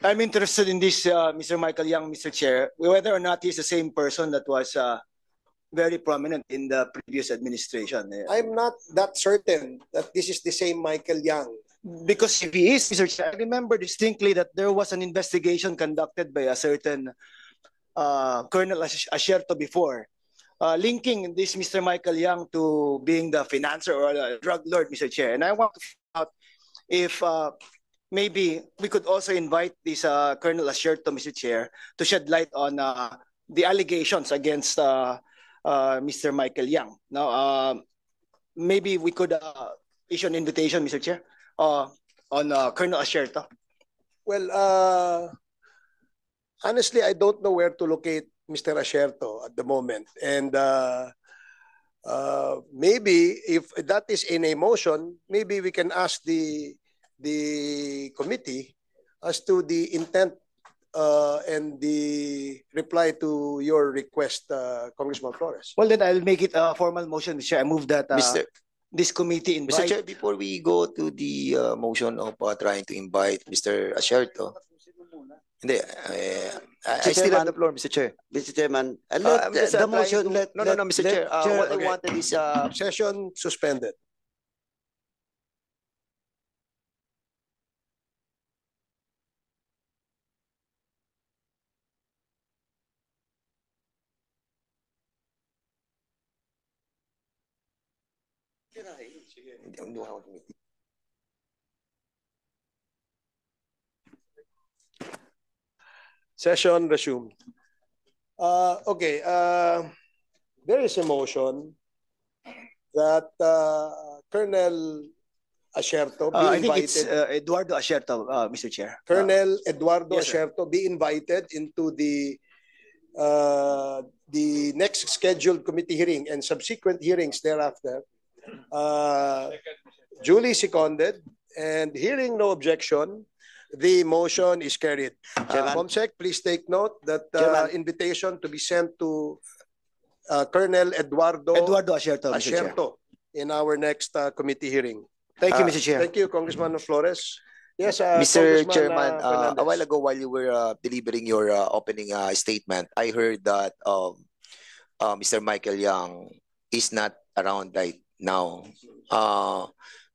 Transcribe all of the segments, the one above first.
I'm interested in this, Mr. Michael Young, Mr. Chair, whether or not he's the same person that was very prominent in the previous administration. I'm not that certain that this is the same Michael Young. Because if he is, Mr. Chair, I remember distinctly that there was an investigation conducted by a certain Colonel Asierto before, linking this Mr. Michael Young to being the financer or a drug lord, Mr. Chair. And I want to find out if maybe we could also invite this Colonel Asierto, Mr. Chair, to shed light on the allegations against Mr. Michael Young. Now, maybe we could issue an invitation, Mr. Chair, on Colonel Asierto. Well, honestly, I don't know where to locate Mr. Asierto at the moment. And maybe if that is in a motion, maybe we can ask the committee as to the intent and the reply to your request, Congressman Flores. Well, then I'll make it a formal motion, Mr. Chair. I move that this committee invite... Mr. Chair, before we go to the motion of trying to invite Mr. Asierto, I still have the floor, Mr. Chair. Mr. Chairman, the motion, no, Mr. Chair. What I wanted is session suspended. Session resumed. Okay. There is a motion that Colonel Asierto be I invited. think it's Eduardo Asierto, Mr. Chair. Colonel Eduardo yes, Asierto be invited into the next scheduled committee hearing and subsequent hearings thereafter. Duly seconded, and hearing no objection, the motion is carried. Comsec, please take note that invitation to be sent to Colonel Eduardo Asierto in our next committee hearing. Thank you, Mr. Chair. Thank you, Congressman Flores. Yes, Mr. Chairman, a while ago while you were delivering your opening statement, I heard that Mr. Michael Young is not around right now.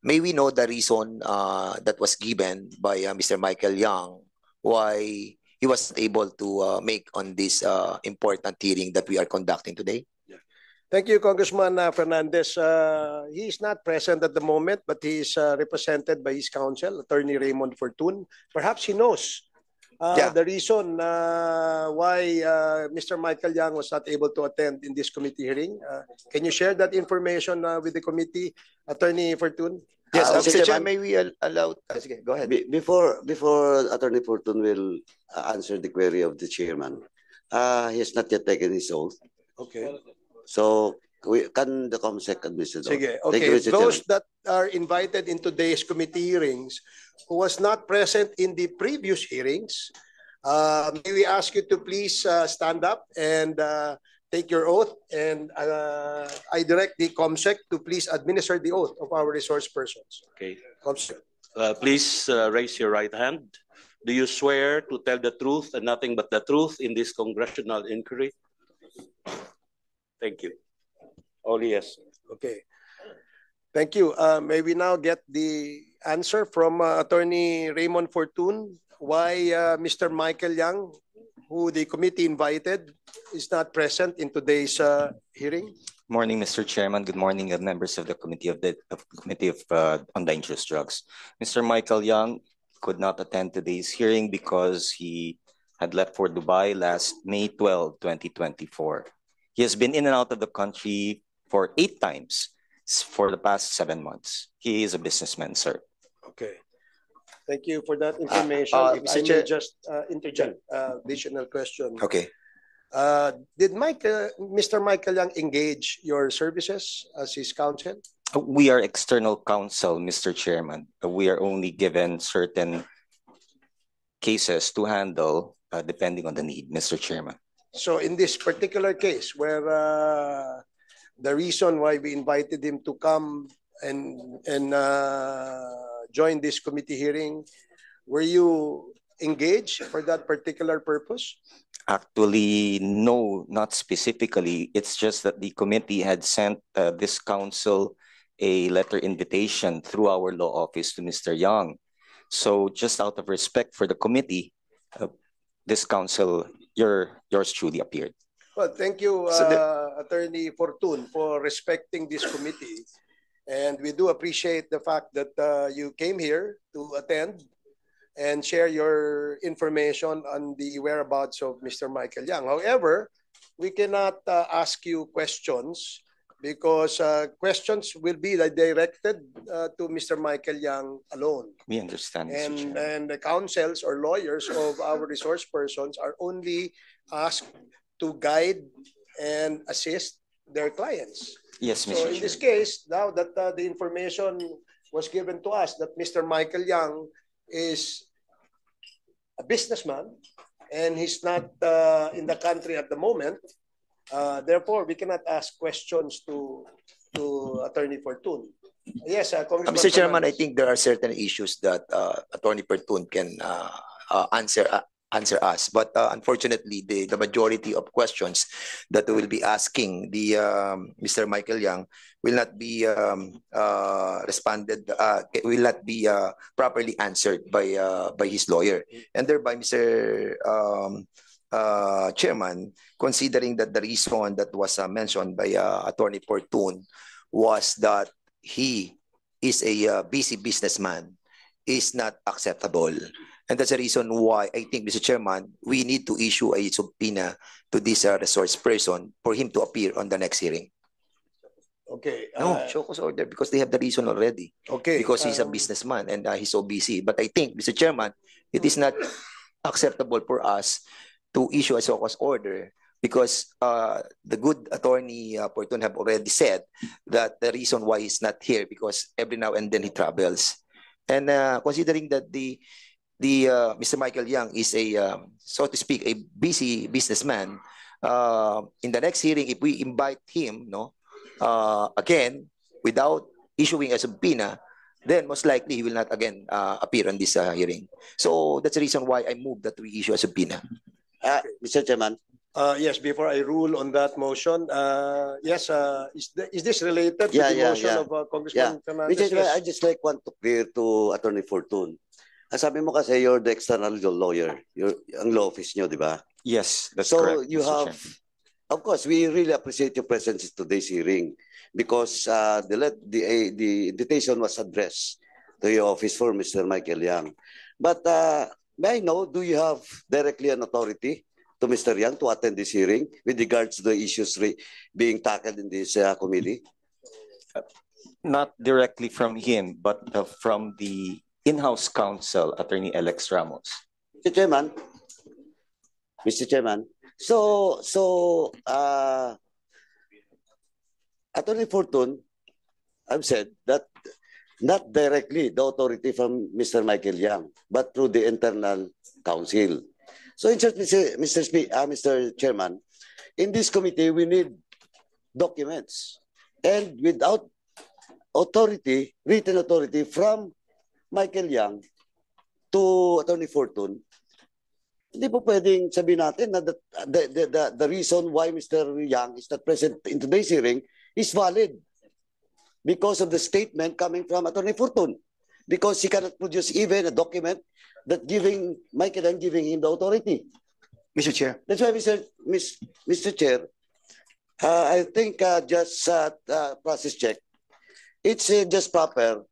May we know the reason that was given by Mr. Michael Young why he was able to make on this important hearing that we are conducting today? Thank you, Congressman Fernandez. He is not present at the moment, but he is represented by his counsel, Attorney Raymond Fortun. Perhaps he knows the reason why Mr. Michael Young was not able to attend in this committee hearing. Can you share that information with the committee, Attorney Fortun? Yes, Mr. Chair, may we allow... Okay, go ahead. Before Attorney Fortun will answer the query of the chairman, he has not yet taken his oath. Okay. So, can the COMSEC administer those? Sige, okay. Those that are invited in today's committee hearings who was not present in the previous hearings, may we ask you to please stand up and take your oath, and I direct the COMSEC to please administer the oath of our resource persons. Okay. COMSEC. Please raise your right hand. Do you swear to tell the truth and nothing but the truth in this congressional inquiry? Thank you. Only yes. Okay. Thank you. May we now get the answer from Attorney Raymond Fortun why Mr. Michael Young, who the committee invited, is not present in today's hearing? Morning, Mr. Chairman. Good morning, members of the Committee on Dangerous Drugs. Mr. Michael Young could not attend today's hearing because he had left for Dubai last May 12, 2024. He has been in and out of the country for 8 times for the past 7 months. He is a businessman, sir. Okay. Thank you for that information. If I may just interject additional question. Okay. Did Mr. Michael Young engage your services as his counsel? We are external counsel, Mr. Chairman. We are only given certain cases to handle depending on the need, Mr. Chairman. So in this particular case where the reason why we invited him to come and join this committee hearing, were you engage for that particular purpose? Actually, no, not specifically. It's just that the committee had sent this council a letter invitation through our law office to Mr. Young. So just out of respect for the committee, this council, yours truly appeared. Well, thank you, Attorney Fortun, for respecting this committee. And we do appreciate the fact that you came here to attend and share your information on the whereabouts of Mr. Michael Yang. However, we cannot ask you questions because questions will be directed to Mr. Michael Yang alone. We understand, Mr. Chairman. And the counsels or lawyers of our resource persons are only asked to guide and assist their clients. Yes, Mr. So Chairman. in this case, now that the information was given to us that Mr. Michael Yang is a businessman and he's not in the country at the moment, therefore we cannot ask questions to Attorney Fortun. Yes, Congressman Mr. Chairman, I Fernandez. think there are certain issues that Attorney Fortun can answer us. But unfortunately, the majority of questions that we will be asking the Mr. Michael Yang will not be will not be properly answered by his lawyer, and thereby, Mr. Chairman, considering that the reason that was mentioned by Attorney Fortun was that he is a busy businessman is not acceptable. And that's the reason why I think, Mr. Chairman, we need to issue a subpoena to this resource person for him to appear on the next hearing. Okay. No, show cause order because they have the reason already. Okay. Because he's a businessman and he's so busy. But I think, Mr. Chairman, it is not acceptable for us to issue a show cause order because the good attorney Fortun have already said that the reason why he's not here because every now and then he travels. And considering that the Mr. Michael Yang is a, so to speak, a busy businessman, in the next hearing, if we invite him, again, without issuing a subpoena, then most likely he will not again appear on this hearing. So that's the reason why I move that we issue a subpoena. Mr. Chairman. Yes, before I rule on that motion, yes, is this related to the motion of Congressman Fernandez? Mr. Chairman, I just want to clear to Attorney Fortun. Sabi mo kasi you're the external lawyer, ang law office nyo, di ba? Yes, that's correct. So you have, of course, we really appreciate your presence in today's hearing because the invitation was addressed to your office for Mr. Michael Yang. But may I know, do you have directly an authority to Mr. Yang to attend this hearing with regards to the issues being tackled in this committee? Not directly from him, but from the in-house counsel, Attorney Alex Ramos. Mr. Chairman, so Attorney Fortun, I've said that not directly the authority from Mr. Michael Yang, but through the internal counsel. So, Mr. Chairman, in this committee, we need documents. And without authority, written authority from Michael Yang to Attorney Fortun, hindi po pwedeng sabihin natin na the reason why Mr. Yang is not present in today's hearing is valid because of the statement coming from Attorney Fortun. Because he cannot produce even a document that giving Michael Yang giving him the authority. Mr. Chair. That's why, Mr. Chair, I think just process check. It's just proper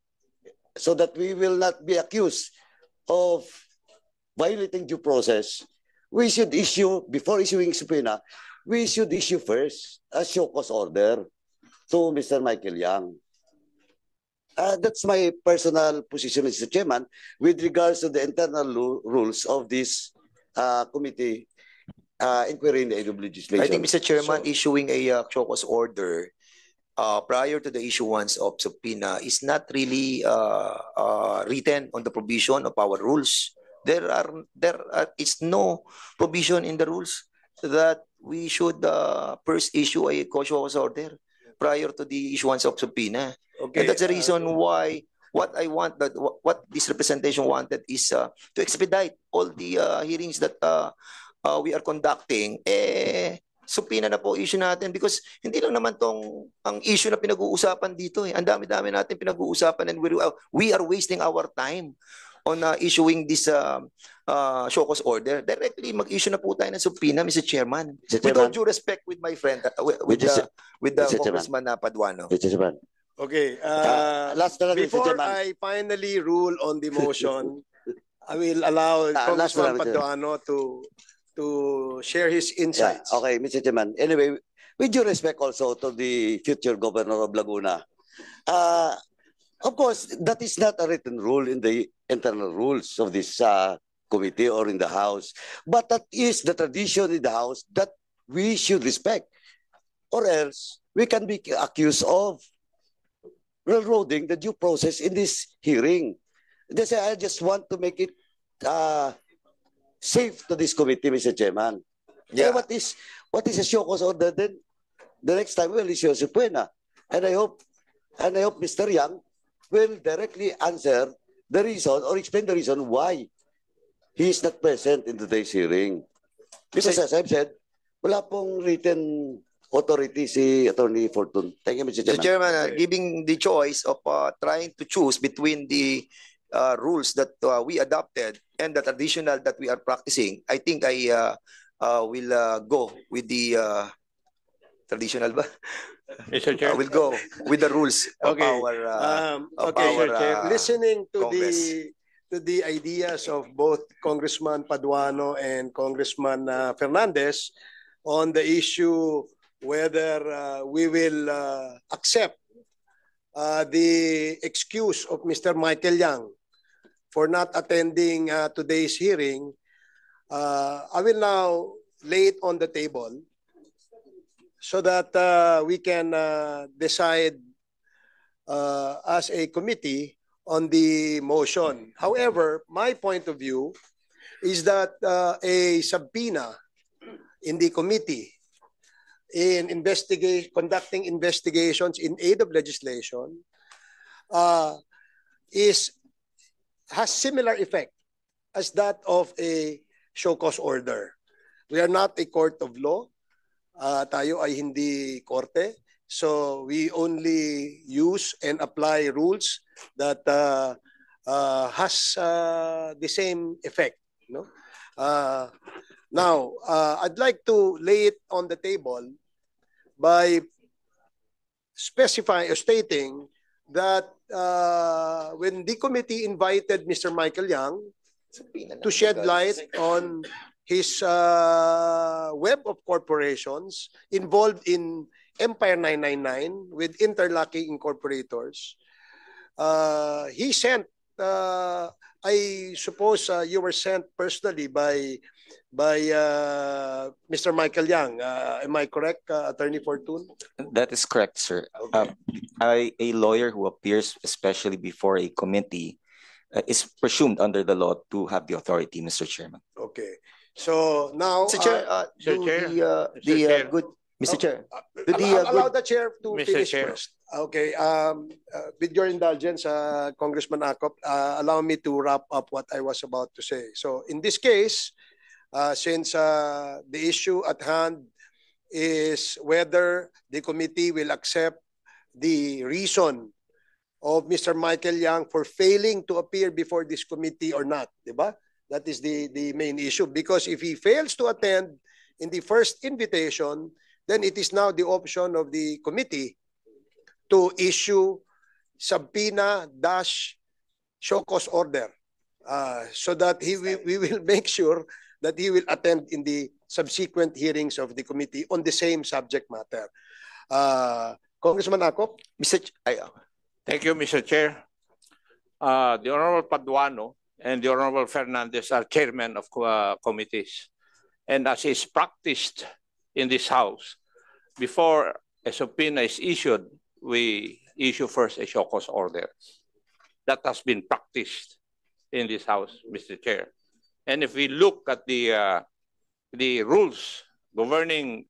so that we will not be accused of violating due process. We should issue, before issuing subpoena, we should issue first a show cause order to Mr. Michael Yang. That's my personal position, Mr. Chairman, with regards to the internal rules of this committee inquiry in the aid of legislation. I think, Mr. Chairman, issuing a show cause order prior to the issuance of subpoena is not really written on the provision of our rules. There is no provision in the rules that we should first issue a show cause order prior to the issuance of subpoena. Okay. And that's the reason why what I want, what this representation wanted is to expedite all the hearings that we are conducting. Subpoena na po issue natin because hindi lang naman tong ang issue na pinag-uusapan dito eh. Ang dami-dami natin pinag-uusapan and we are wasting our time on issuing this show cause order. Directly mag-issue na po tayo ng subpoena, Mr. Chairman. With all due respect with my friend, with the Congressman Paduano. Mr. Chairman. Okay. Last na lang, Mr. Before Chairman. I finally rule on the motion, I will allow Congressman last na lang, Paduano to share his insights. Yeah, okay, Mr. Chairman. Anyway, with due respect also to the future governor of Laguna, of course, that is not a written rule in the internal rules of this committee or in the House, but that is the tradition in the House that we should respect, or else we can be accused of railroading the due process in this hearing. I just want to make it safe to this committee, Mr. Chairman. Yeah. What is a show cause order? Then the next time we'll issue a subpoena, and I hope Mr. Yang will directly answer the reason or explain the reason why he is not present in today's hearing. Because as I've said, wala pong written authority si Attorney Fortun. Thank you, Mr. Chairman. Mr. Chairman, giving the choice of trying to choose between the rules that we adopted and the traditional that we are practicing, I think I will go with the traditional ba? Mr. Chair. I will go with the rules of Okay. our Listening to Congress. the ideas of both Congressman Paduano and Congressman Fernandez on the issue whether we will accept the excuse of Mr. Michael Yang for not attending today's hearing, I will now lay it on the table so that we can decide as a committee on the motion. However, my point of view is that a subpoena in the committee in conducting investigations in aid of legislation has similar effect as that of a show cause order. We are not a court of law. Tayo ay hindi korte. So we only use and apply rules that has the same effect. No? Now, I'd like to lay it on the table by specifying or stating that when the committee invited Mr. Michael Yang to shed light on his web of corporations involved in Empire 999 with interlocking incorporators, he sent, I suppose you were sent personally by Mr. Michael Yang. Am I correct, Attorney Fortun? That is correct, sir. A lawyer who appears especially before a committee is presumed under the law to have the authority, Mr. Chairman. Okay. So now, Mr. Chair, Mr. Chair, allow the chair to Mr. finish Chair. first. Okay. With your indulgence, Congressman Acop, allow me to wrap up what I was about to say. So in this case, since the issue at hand is whether the committee will accept the reason of Mr. Michael Yang for failing to appear before this committee or not, diba? That is the main issue. Because if he fails to attend in the first invitation, then it is now the option of the committee to issue subpoena - show cause order so that we will make sure that he will attend in the subsequent hearings of the committee on the same subject matter. Congressman Acop? Thank you, Mr. Chair. The Honorable Paduano and the Honorable Fernandez are chairmen of committees. And as is practiced in this House, before a subpoena is issued, we issue first a show cause order. That has been practiced in this House, Mr. Chair. And if we look at the rules governing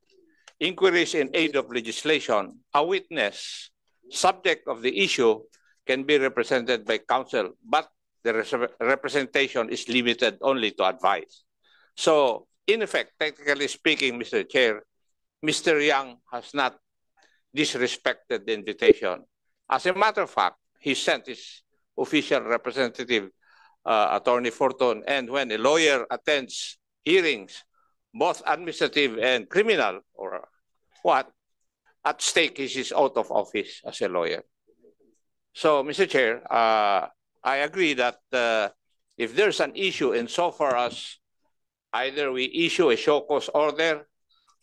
inquiries in aid of legislation, a witness subject of the issue can be represented by counsel, but the representation is limited only to advice. So, in effect, technically speaking, Mr. Chair, Mr. Yang has not disrespected the invitation. As a matter of fact, he sent his official representative, Attorney Fortune, and when a lawyer attends hearings, both administrative and criminal, or what, at stake is his oath of office as a lawyer. So, Mr. Chair, I agree that if there's an issue insofar as either we issue a show cause order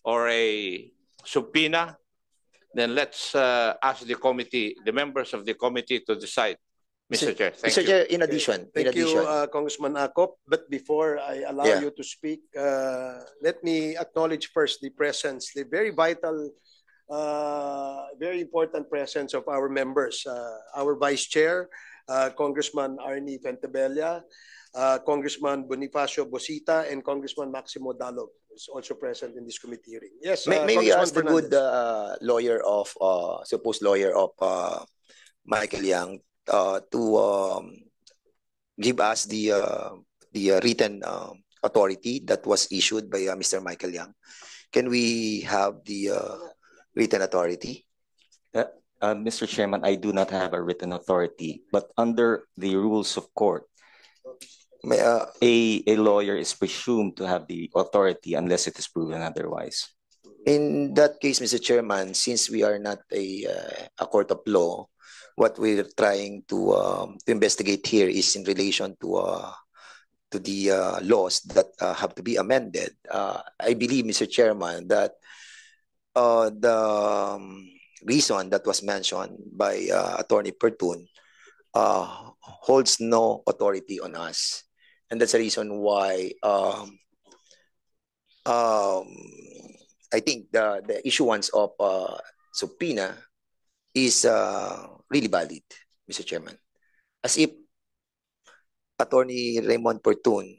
or a subpoena, then let's ask the committee, the members of the committee, to decide. Mr. Chair, thank you. Mr. Chair, in addition, Thank you, Congressman Akop. But before I allow you to speak, let me acknowledge first the presence, the very vital, very important presence of our members. Our Vice Chair, Congressman Arnie Fentebella, Congressman Bonifacio Bosita, and Congressman Maximo Dalog is also present in this committee hearing. Yes, maybe ask the good lawyer of, supposed lawyer of Michael Yang to give us the written authority that was issued by Mr. Michael Yang. Can we have the written authority? Mr. Chairman, I do not have a written authority, but under the rules of court, a lawyer is presumed to have the authority unless it is proven otherwise. In that case, Mr. Chairman, since we are not a court of law, what we're trying to investigate here is in relation to the laws that have to be amended. I believe, Mr. Chairman, that the reason that was mentioned by Attorney Pertun holds no authority on us. And that's the reason why I think the issuance of subpoena is really valid, Mr. Chairman. As if Attorney Raymond Pertun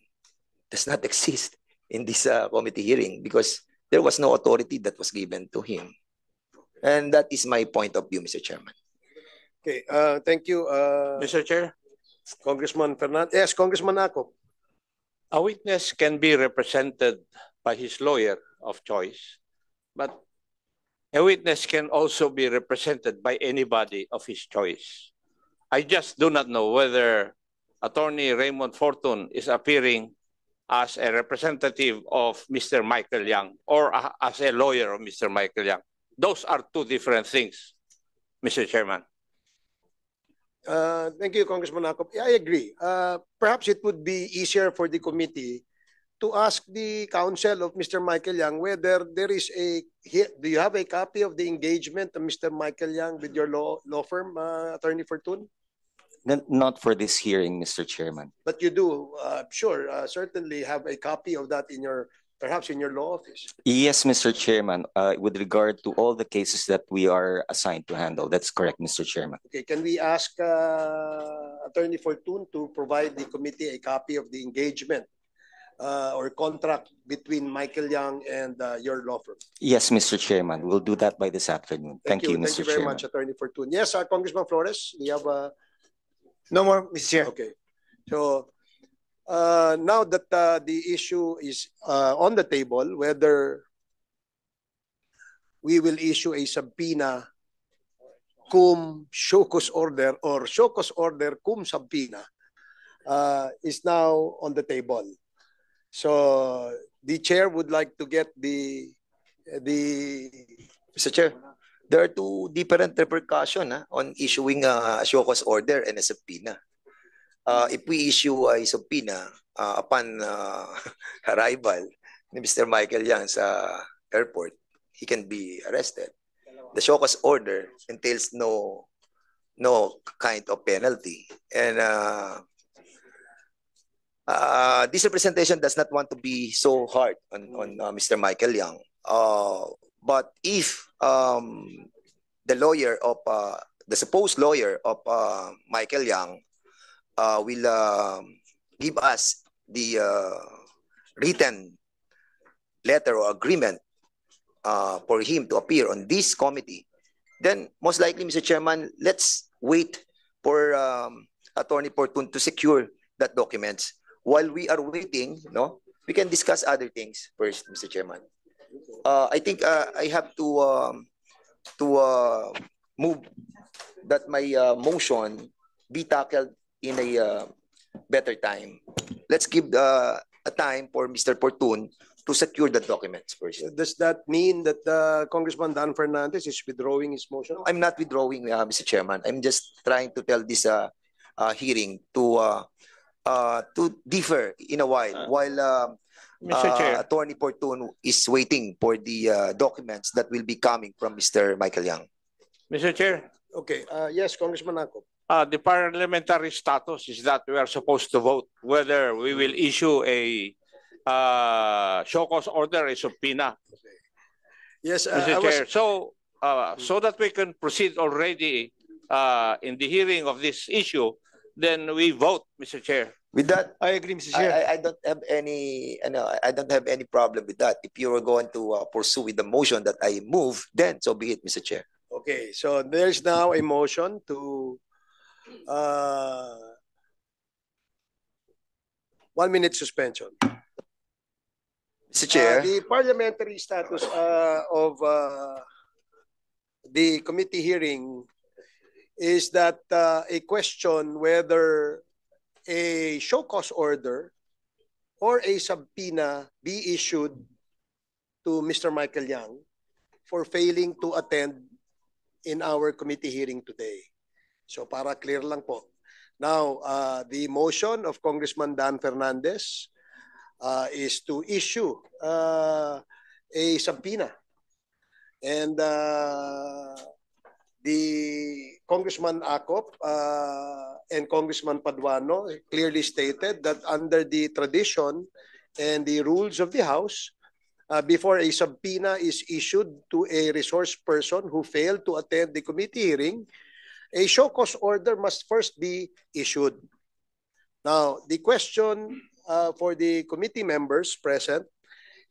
does not exist in this committee hearing because there was no authority that was given to him. And that is my point of view, Mr. Chairman. Okay, thank you. Mr. Chair? Congressman Fernandez. Yes, Congressman Akop. A witness can be represented by his lawyer of choice, but a witness can also be represented by anybody of his choice. I just do not know whether Attorney Raymond Fortun is appearing as a representative of Mr. Michael Yang or as a lawyer of Mr. Michael Yang. Those are two different things, Mr. Chairman. Thank you, Congressman Akop. I agree. Perhaps it would be easier for the committee to ask the counsel of Mr. Michael Yang whether there is do you have a copy of the engagement of Mr. Michael Yang with your law firm, Attorney Fortun? Not for this hearing, Mr. Chairman. But you do, sure, certainly have a copy of that perhaps in your law office. Yes, Mr. Chairman. With regard to all the cases that we are assigned to handle, that's correct, Mr. Chairman. Okay, can we ask Attorney Fortun to provide the committee a copy of the engagement or contract between Michael Yang and your law firm? Yes, Mr. Chairman. We'll do that by this afternoon. Thank you, Mr. Thank you very much, Attorney Fortun. Yes, Congressman Flores, do you have a... No more, Mr. Chair. Okay. So now that the issue is on the table, whether we will issue a subpoena cum show cause order or show cause order cum subpoena is now on the table. So the chair would like to get the Mr. Chair, there are two different repercussions on issuing a show cause order and a subpoena. If we issue a subpoena upon arrival ni Mr. Michael Yang sa airport, he can be arrested. The show cause order entails no kind of penalty. And this representation does not want to be so hard on Mr. Michael Yang. But if the lawyer of the supposed lawyer of Michael Yang will give us the written letter or agreement for him to appear on this committee, then most likely, Mr. Chairman, let's wait for Attorney Portun to secure that documents. While we are waiting, no, we can discuss other things first, Mr. Chairman. I think I have to move that my motion be tackled in a better time. Let's give a time for Mr. Portun to secure the documents first. Does that mean that Congressman Dan Fernandez is withdrawing his motion? I'm not withdrawing, Mr. Chairman. I'm just trying to tell this hearing to differ in a while Mr. Chair. Attorney Portun is waiting for the documents that will be coming from Mr. Michael Yang. Mr. Chair. Okay. Yes, Congressman Akop. The parliamentary status is that we are supposed to vote whether we will issue a show cause order, a subpoena. Yes, Mr. Chair. So that we can proceed already in the hearing of this issue, then we vote, Mr. Chair. With that, I agree, Mr. Chair. I don't have any, I don't have any problem with that. If you are going to pursue with the motion that I move, then so be it, Mr. Chair. Okay, so there's now a motion to 1 minute suspension. Mr. Chair. The parliamentary status of the committee hearing is that a question whether a show cause order or a subpoena be issued to Mr. Michael Yang for failing to attend in our committee hearing today. So para clear lang po. Now, the motion of Congressman Dan Fernandez is to issue a subpoena. And the Congressman Akop and Congressman Paduano clearly stated that under the tradition and the rules of the House, before a subpoena is issued to a resource person who failed to attend the committee hearing, a show cause order must first be issued. Now, the question for the committee members present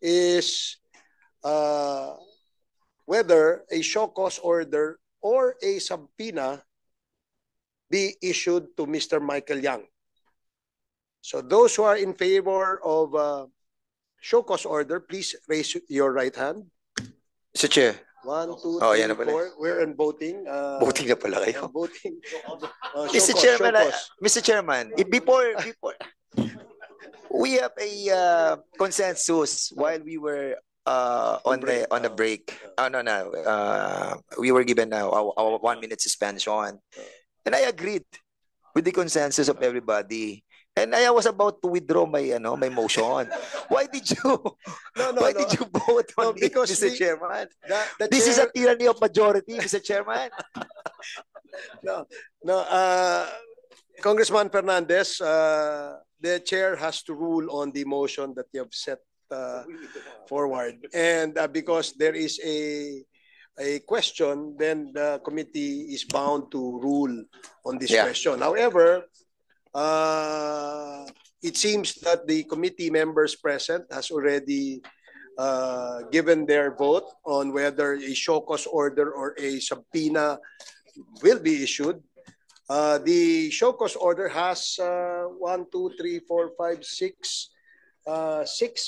is whether a show cause order or a subpoena be issued to Mr. Michael Yang. So those who are in favor of show cause order, please raise your right hand. Mr. Chair. 1, 2, 3, yan na pala. 4. We're in voting. Voting na pala kayo. Voting. Mr. Chairman, Mr. Chairman, before we have a consensus while we were on the break. We were given our 1 minute suspension, and I agreed with the consensus of everybody. And I was about to withdraw my my motion. Why did you? Why did you vote on it, Mr. Chairman? This is a tyranny of majority, Mr. Chairman. Congressman Fernandez, the chair has to rule on the motion that you have set forward, and because there is a question, then the committee is bound to rule on this question. However, it seems that the committee members present has already given their vote on whether a show cause order or a subpoena will be issued. The show cause order has 1, 2, 3, 4, 5, 6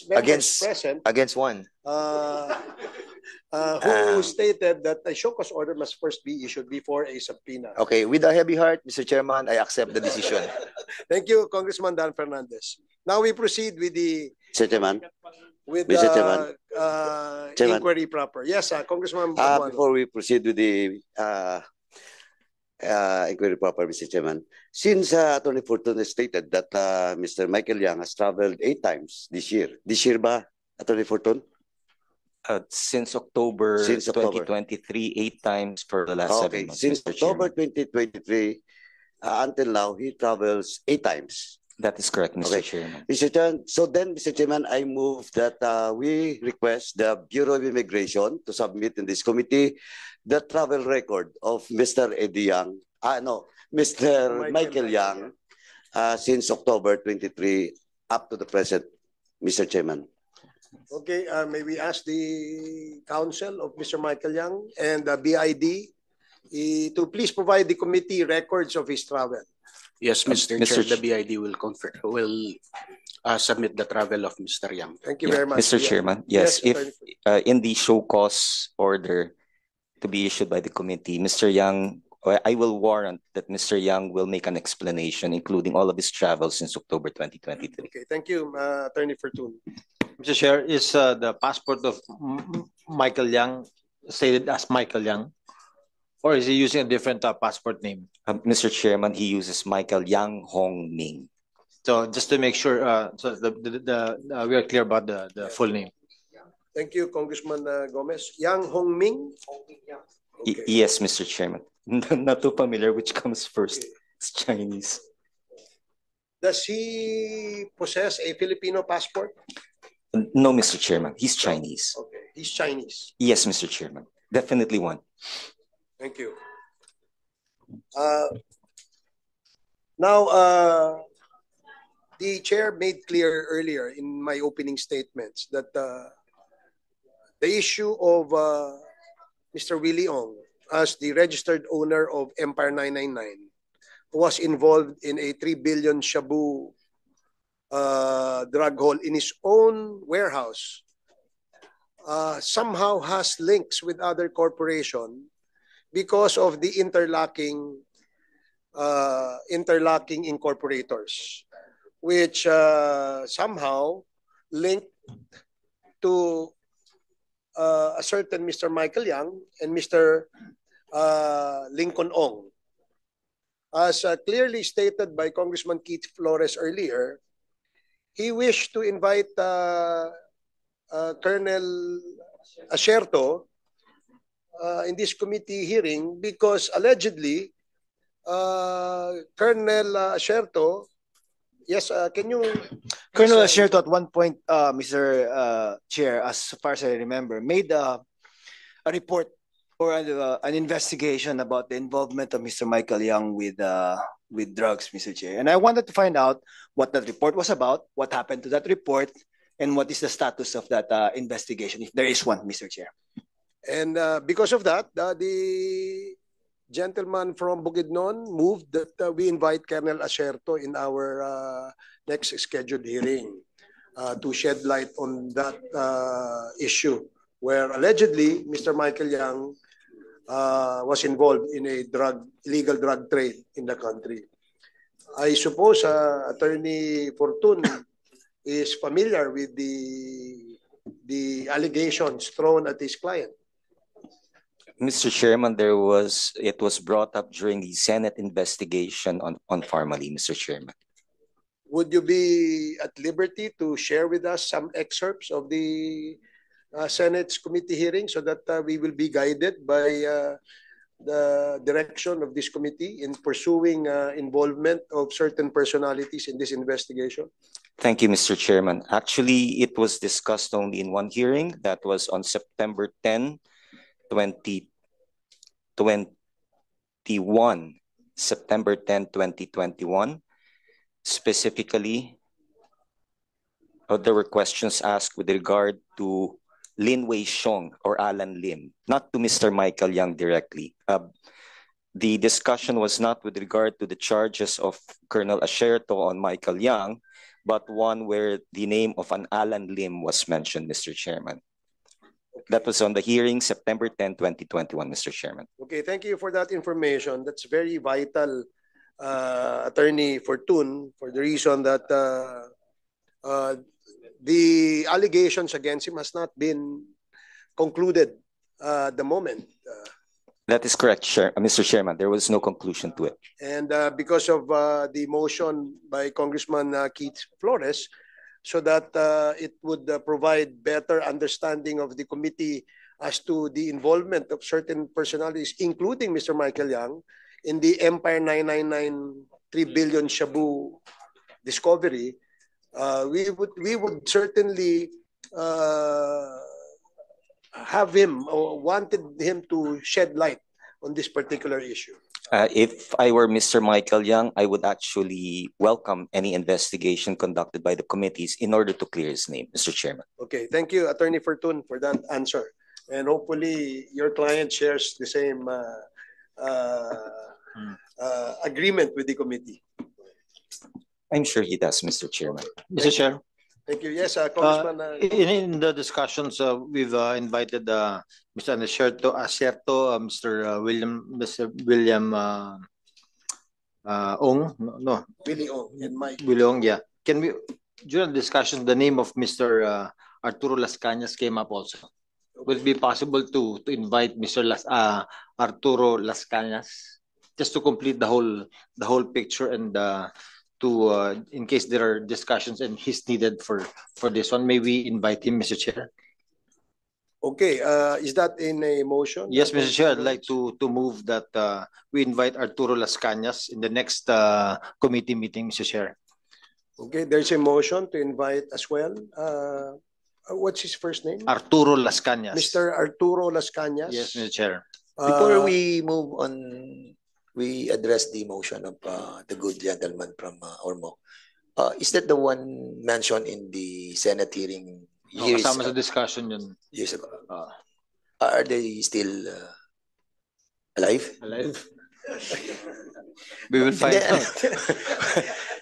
members present. Against one. Who stated that a show cause order must first be issued before a subpoena. Okay, with a heavy heart, Mr. Chairman, I accept the decision. Thank you, Congressman Dan Fernandez. Now we proceed with the Mr. Chairman. With Mr. Chairman. inquiry proper. Yes, Congressman. Before we proceed with the inquiry proper, Mr. Chairman, since Attorney Fortun stated that Mr. Michael Yang has traveled 8 times this year. This year ba, Attorney Fortun? Since October 2023, 8 times for the last 7 months. Since Mr. October Chairman. 2023 until now, he travels 8 times. That is correct, Mr. Okay. Chairman. Mr. Chairman, so then, Mr. Chairman, I move that we request the Bureau of Immigration to submit in this committee the travel record of Mr. Eddie Yang, Mr. Michael Yang, since October 23 up to the present, Mr. Chairman. Okay, may we ask the counsel of Mr. Michael Yang and the BID to please provide the committee records of his travel. Yes, Mr. Mr. Chair, the BID will submit the travel of Mr. Yang. Thank you very much. Mr. Chairman, yes, if Attorney. in the show cause order to be issued by the committee, Mr. Yang, I will warrant that Mr. Yang will make an explanation, including all of his travels since October 2023. Okay, thank you, Attorney Fortune. Mr. Chair, is the passport of Michael Yang stated as Michael Yang? Or is he using a different passport name? Mr. Chairman, he uses Michael Yang Hong Ming. So just to make sure, we are clear about the full name. Thank you, Congressman Gomez. Yang Hong Ming? Okay. Yes, Mr. Chairman. Not too familiar which comes first. It's Chinese. Does he possess a Filipino passport? No, Mr. Chairman. He's Chinese. Okay, he's Chinese. Yes, Mr. Chairman. Definitely one. Thank you. Now, the chair made clear earlier in my opening statements that the issue of Mr. Willie Ong as the registered owner of Empire 999 was involved in a 3 billion shabu drug haul in his own warehouse somehow has links with other corporations because of the interlocking incorporators, which somehow linked to a certain Mr. Michael Yang and Mr. Lincoln Ong. As clearly stated by Congressman Keith Flores earlier, he wished to invite Colonel Asierto in this committee hearing because allegedly Colonel Asierto, yes, can you... Colonel Asierto at one point, Mr. Chair, as far as I remember, made a report or an investigation about the involvement of Mr. Michael Yang with drugs, Mr. Chair. And I wanted to find out what that report was about, what happened to that report, and what is the status of that investigation, if there is one, Mr. Chair. And because of that, the gentleman from Bukidnon moved that we invite Colonel Asierto in our next scheduled hearing to shed light on that issue, where allegedly Mr. Michael Yang was involved in a illegal drug trade in the country. I suppose Attorney Fortune is familiar with the allegations thrown at his client. Mr. Chairman, it was brought up during the Senate investigation on Pharmaly, Mr. Chairman. Would you be at liberty to share with us some excerpts of the Senate's committee hearing so that we will be guided by the direction of this committee in pursuing involvement of certain personalities in this investigation? Thank you, Mr. Chairman. Actually, it was discussed only in one hearing. That was on September 10, 2021. September 10, 2021. Specifically, there were questions asked with regard to Lin Wei Xiong or Alan Lim, not to Mr. Michael Yang directly. The discussion was not with regard to the charges of Colonel Asierto on Michael Yang, but one where the name of an Alan Lim was mentioned, Mr. Chairman. That was on the hearing September 10, 2021, Mr. Chairman. Okay, thank you for that information. That's very vital, Attorney Fortune, for the reason that the allegations against him has not been concluded at the moment. That is correct, Mr. Chairman. There was no conclusion to it. And because of the motion by Congressman Keith Flores, so that it would provide better understanding of the committee as to the involvement of certain personalities, including Mr. Michael Yang, in the Empire 999 3 billion shabu discovery, we would certainly have him or wanted him to shed light on this particular issue. If I were Mr. Michael Yang, I would actually welcome any investigation conducted by the committees in order to clear his name, Mr. Chairman. Okay, thank you, Attorney Fortune, for that answer. And hopefully your client shares the same agreement with the committee. I'm sure he does, Mr. Chairman. Mr. Chair, Thank you. Yes, Congressman. in the discussions, we've invited Mr. Asierto, Mr. William Ong, no, Willie Ong and Mike. Willie Ong, yeah. Can we, during the discussion, the name of Mr. Arturo Las Cañas came up also. Would it be possible to invite Mr. Arturo Las Cañas just to complete the whole picture and to in case there are discussions and he's needed for this one, may we invite him, Mr. Chair? Okay, is that in a motion? Yes, Mr. Chair, I'd like to move that we invite Arturo Las Cañas in the next committee meeting, Mr. Chair. Okay, there's a motion to invite as well. What's his first name? Arturo Las Cañas. Mr. Arturo Las Cañas. Yes, Mr. Chair. Before we move on, we address the motion of the good gentleman from Ormoc. Is that the one mentioned in the Senate hearing years, kasama sa discussion yun. Years ago? Are they still alive? Alive? We will find out.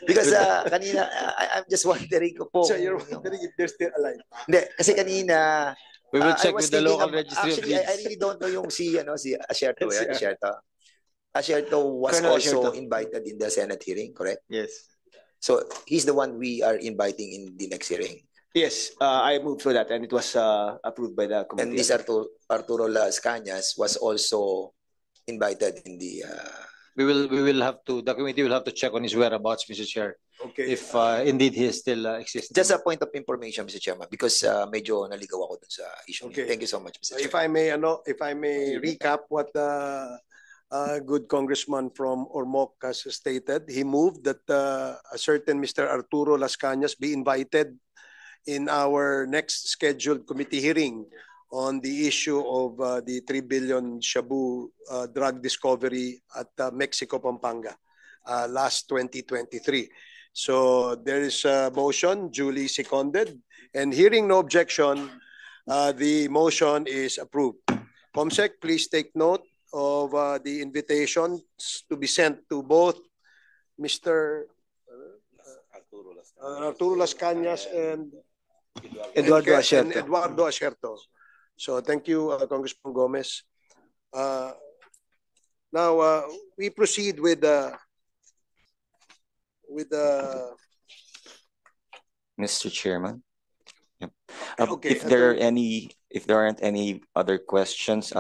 Because kanina, I'm just wondering ko po. So you're wondering if they're still alive? Hindi, kasi kanina, we will check with the local of, registry actually, of deeds. I really don't know yung si Asierto. Asierto was Colonel also Asierto. invited in the Senate hearing, correct? Yes. So he's the one we are inviting in the next hearing. Yes, I moved for that and it was approved by the committee. And this Arturo Las Cañas was also invited in the... We will have to, the committee will have to check on his whereabouts, Mr. Chair. Okay. If indeed he is still existing. Just a point of information, Mr. Chairman, because medyo naligaw ako dun sa issue. Okay. Thank you so much, Mr. Chairman. If I may recap what the good congressman from Ormoc has stated, he moved that a certain Mr. Arturo Las Cañas be invited in our next scheduled committee hearing on the issue of the 3 billion Shabu drug discovery at Mexico, Pampanga, last 2023. So there is a motion duly seconded, and hearing no objection, the motion is approved. Comsec, please take note of the invitations to be sent to both Mr. Arturo Las Cañas and Eduardo Asierto. Eduardo Asierto. So thank you, Congressman Gomez. Now we proceed with Mr. Chairman. Yep. Okay, If there aren't any other questions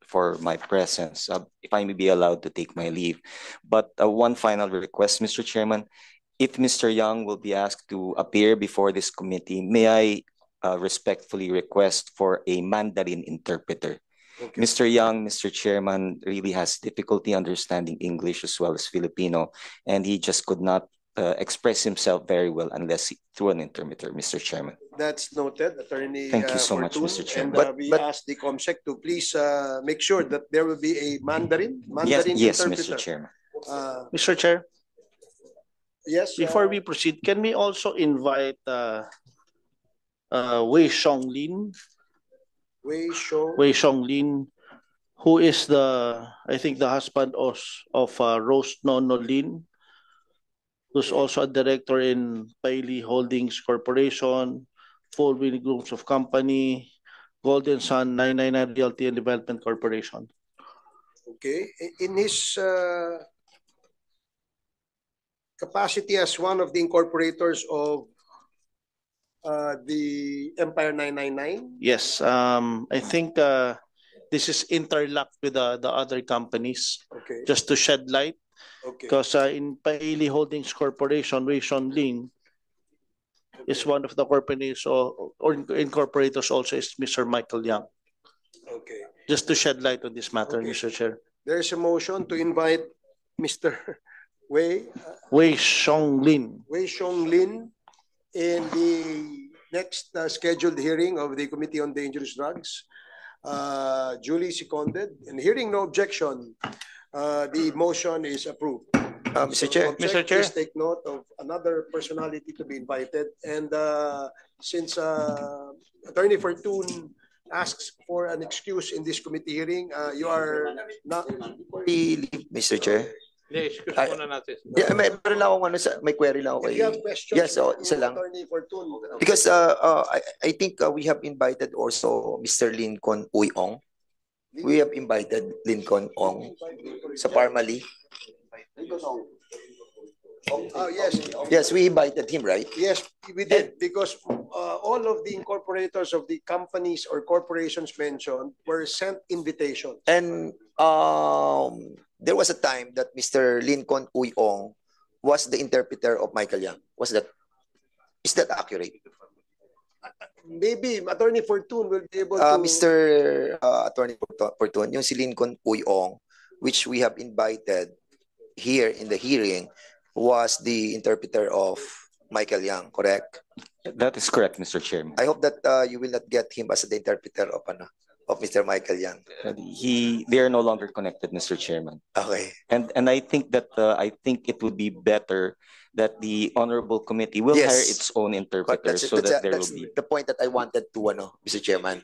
for my presence, if I may be allowed to take my leave. But one final request, Mr. Chairman, if Mr. Yang will be asked to appear before this committee, may I respectfully request for a Mandarin interpreter. Okay. Mr. Yang, Mr. Chairman, really has difficulty understanding English as well as Filipino, and he just could not express himself very well unless through an interpreter, Mr. Chairman. That's noted, Attorney. Thank you so much, Fortun. Mr. Chairman. And we ask the COMSEC to please make sure that there will be a Mandarin Yes, interpreter. Mr. Chairman. Mr. Chair, Yes. before we proceed, can we also invite Wei Xiong Lin, who is I think the husband of Rose Nono Lin, who's also a director in Paili Holdings Corporation, Full Winning Groups of Company, Golden Sun 999 Realty and Development Corporation. Okay. In his capacity as one of the incorporators of the Empire 999? Yes, I think this is interlocked with the other companies. Okay. Just to shed light. Okay. Because in Paili Holdings Corporation, Wei Xiong Lin is one of the companies or incorporators also is Mr. Michael Yang. Okay. Just to shed light on this matter, Okay. Mr. Chair. There is a motion to invite Mr. Wei Xiong Lin. In the next scheduled hearing of the Committee on Dangerous Drugs, duly seconded, and hearing no objection, the motion is approved. Mr. Chair. Mr. Chair. Please take note of another personality to be invited, and since Attorney Fortun asks for an excuse in this committee hearing, you are not. We leave, Mr. Chair. Excuse Ay- muna natin. Yeah, meron lang akong may query lang ako If you have kay. questions, Yes, isa lang. Attorney Fortun. Because I think we have invited also Mr. Lincoln Uyong. We have invited Lincoln Ong sa Parmali. Yes. Yes, we invited him, right? Yes, we did, because all of the incorporators of the companies or corporations mentioned were sent invitations. And there was a time that Mr. Lincoln Uyong was the interpreter of Michael Yang. Is that accurate? Maybe Attorney Fortun will be able to. Mr. Attorney Fortun, yung si Lincoln Uyong, which we have invited here in the hearing, was the interpreter of Michael Yang, correct? That is correct, Mr. Chairman. I hope that you will not get him as the interpreter of Mr. Michael Yang. They are no longer connected, Mr. Chairman. Okay. And I think that it would be better that the honorable committee will Yes. hire its own interpreter That's so that there will that's be. the point that I wanted to, Mr. Chairman.